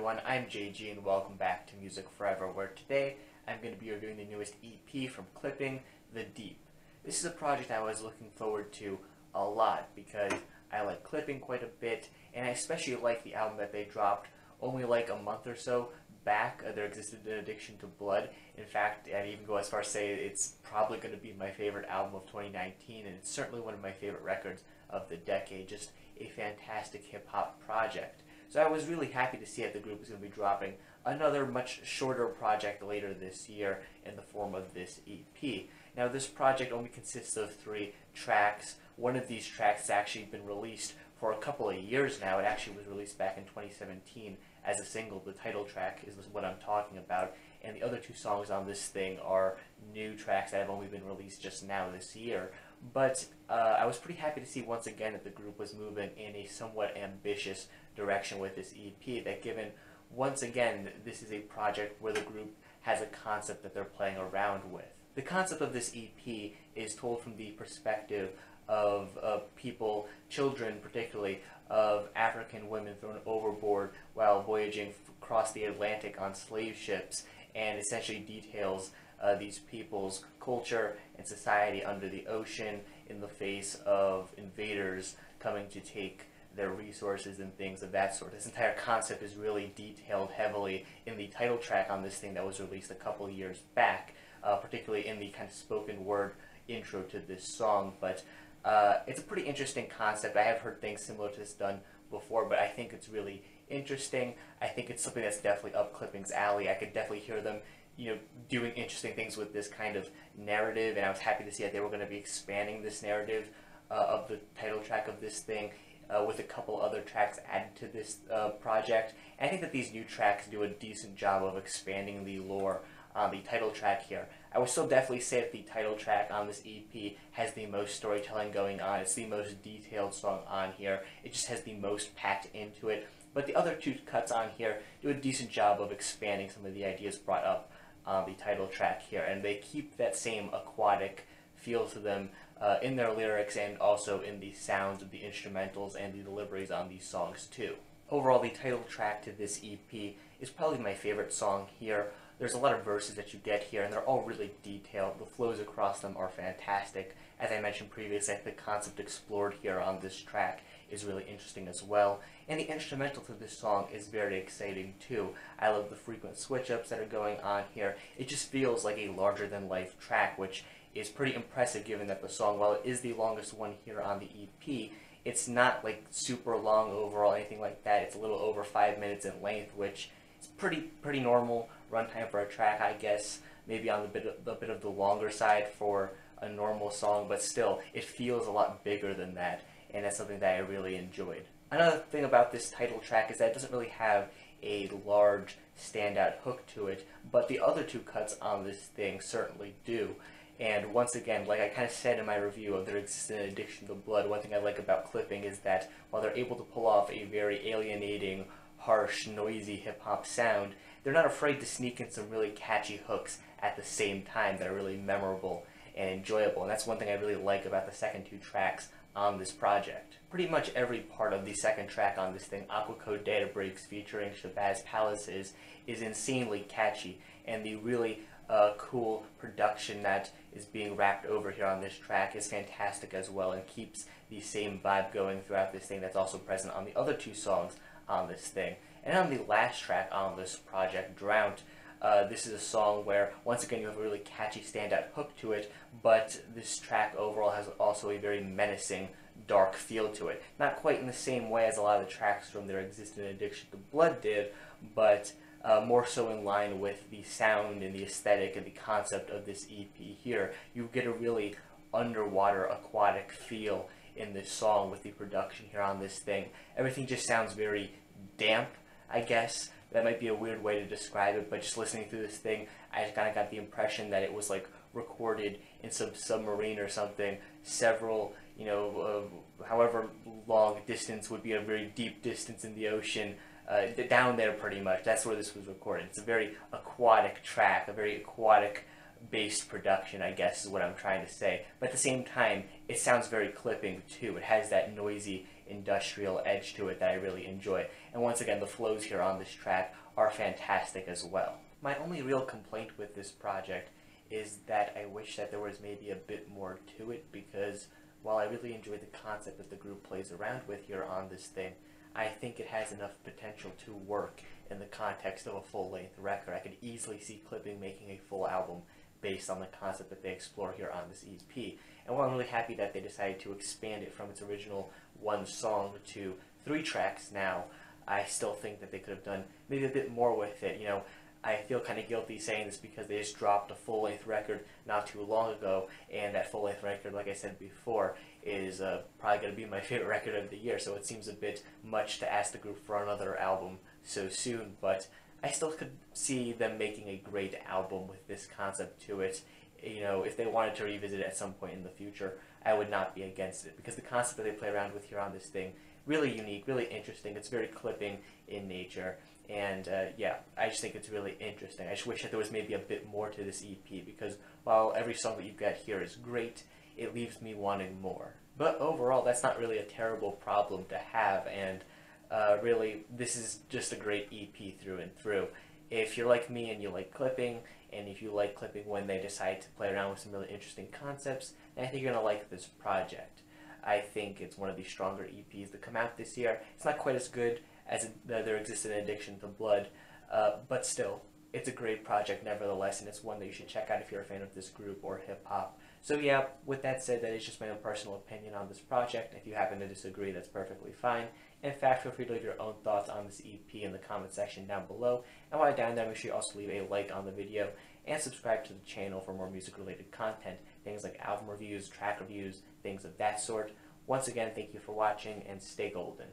everyone, I'm JG and welcome back to Music Forever, where today I'm going to be reviewing the newest EP from Clipping, The Deep. This is a project I was looking forward to a lot because I like Clipping quite a bit, and I especially like the album that they dropped only like a month or so back. There Existed an Addiction to Blood. In fact, I'd even go as far as say it's probably going to be my favorite album of 2019, and it's certainly one of my favorite records of the decade. Just a fantastic hip-hop project. So I was really happy to see that the group is going to be dropping another much shorter project later this year in the form of this EP. Now this project only consists of 3 tracks. One of these tracks has actually been released for a couple of years now. It actually was released back in 2017 as a single. The title track is what I'm talking about. And the other 2 songs on this thing are new tracks that have only been released just now this year. But I was pretty happy to see once again that the group was moving in a somewhat ambitious direction with this EP, that given once again this is a project where the group has a concept that they're playing around with. The concept of this EP is told from the perspective of people, children particularly, of African women thrown overboard while voyaging across the Atlantic on slave ships, and essentially details these people's culture and society under the ocean in the face of invaders coming to take their resources and things of that sort. This entire concept is really detailed heavily in the title track on this thing that was released a couple of years back, particularly in the kind of spoken word intro to this song. But it's a pretty interesting concept. I have heard things similar to this done before, but I think it's really interesting. I think it's something that's definitely up Clipping's alley. I could definitely hear them doing interesting things with this kind of narrative, and I was happy to see that they were going to be expanding this narrative of the title track of this thing with a couple other tracks added to this project. And I think that these new tracks do a decent job of expanding the lore on the title track here. I would still definitely say that the title track on this EP has the most storytelling going on. It's the most detailed song on here. It just has the most packed into it. But the other 2 cuts on here do a decent job of expanding some of the ideas brought up on the title track here, and they keep that same aquatic feel to them in their lyrics and also in the sounds of the instrumentals and the deliveries on these songs too. Overall, the title track to this EP is probably my favorite song here. There's a lot of verses that you get here, and they're all really detailed. The flows across them are fantastic. As I mentioned previously, I think the concept explored here on this track is really interesting as well. And the instrumental to this song is very exciting too. I love the frequent switch-ups that are going on here. It just feels like a larger-than-life track, which is pretty impressive given that the song, while it is the longest one here on the EP, it's not like super long overall, anything like that. It's a little over 5 minutes in length, which is pretty normal runtime for a track, I guess. Maybe on the bit of the longer side for a normal song, but still, it feels a lot bigger than that, and that's something that I really enjoyed. Another thing about this title track is that it doesn't really have a large standout hook to it, but the other 2 cuts on this thing certainly do. And once again, like I kind of said in my review of There Existed an Addiction to Blood, one thing I like about Clipping is that while they're able to pull off a very alienating, harsh, noisy hip-hop sound, they're not afraid to sneak in some really catchy hooks at the same time that are really memorable and enjoyable. And that's one thing I really like about the second 2 tracks on this project. Pretty much every part of the second track on this thing, Aquacode Data Breaks featuring Shabazz Palaces, is insanely catchy, and the really cool production that is being wrapped over here on this track is fantastic as well, and keeps the same vibe going throughout this thing that's also present on the other 2 songs on this thing. And on the last track on this project, Drowned, this is a song where, once again, you have a really catchy standout hook to it, but this track overall has also a very menacing, dark feel to it. Not quite in the same way as a lot of the tracks from There Existed an Addiction to Blood did, but more so in line with the sound and the aesthetic and the concept of this EP here. You get a really underwater, aquatic feel in this song with the production here on this thing. Everything just sounds very damp, I guess. That might be a weird way to describe it, but just listening through this thing, I just kind of got the impression that it was like recorded in some submarine or something. Several, however long distance would be a very deep distance in the ocean, down there pretty much. That's where this was recorded. It's a very aquatic track, a very aquatic based production, I guess is what I'm trying to say. But at the same time, it sounds very Clipping too. It has that noisy industrial edge to it that I really enjoy. And once again, the flows here on this track are fantastic as well. My only real complaint with this project is that I wish that there was maybe a bit more to it, because while I really enjoy the concept that the group plays around with here on this thing, I think it has enough potential to work in the context of a full-length record. I could easily see Clipping making a full album based on the concept that they explore here on this EP. And while I'm really happy that they decided to expand it from its original one song to 3 tracks now, I still think that they could have done maybe a bit more with it. You know, I feel kind of guilty saying this because they just dropped a full-length record not too long ago, and that full-length record, like I said before, is probably going to be my favorite record of the year, so it seems a bit much to ask the group for another album so soon, but I still could see them making a great album with this concept to it. You know, if they wanted to revisit it at some point in the future, I would not be against it, because the concept that they play around with here on this thing, really unique, really interesting. It's very Clipping in nature, and yeah, I just think it's really interesting. I just wish that there was maybe a bit more to this EP, because while every song that you've got here is great, it leaves me wanting more. But overall, that's not really a terrible problem to have, and really, this is just a great EP through and through. If you're like me and you like Clipping, and if you like Clipping when they decide to play around with some really interesting concepts, then I think you're going to like this project. I think it's one of the stronger EPs that come out this year. It's not quite as good as There Existed an Addiction to Blood, but still, it's a great project nevertheless, and it's one that you should check out if you're a fan of this group or hip-hop. So yeah, with that said, that is just my own personal opinion on this project. If you happen to disagree, that's perfectly fine. In fact, feel free to leave your own thoughts on this EP in the comment section down below. And while you're down there, make sure you also leave a like on the video and subscribe to the channel for more music-related content, things like album reviews, track reviews, things of that sort. Once again, thank you for watching, and stay golden.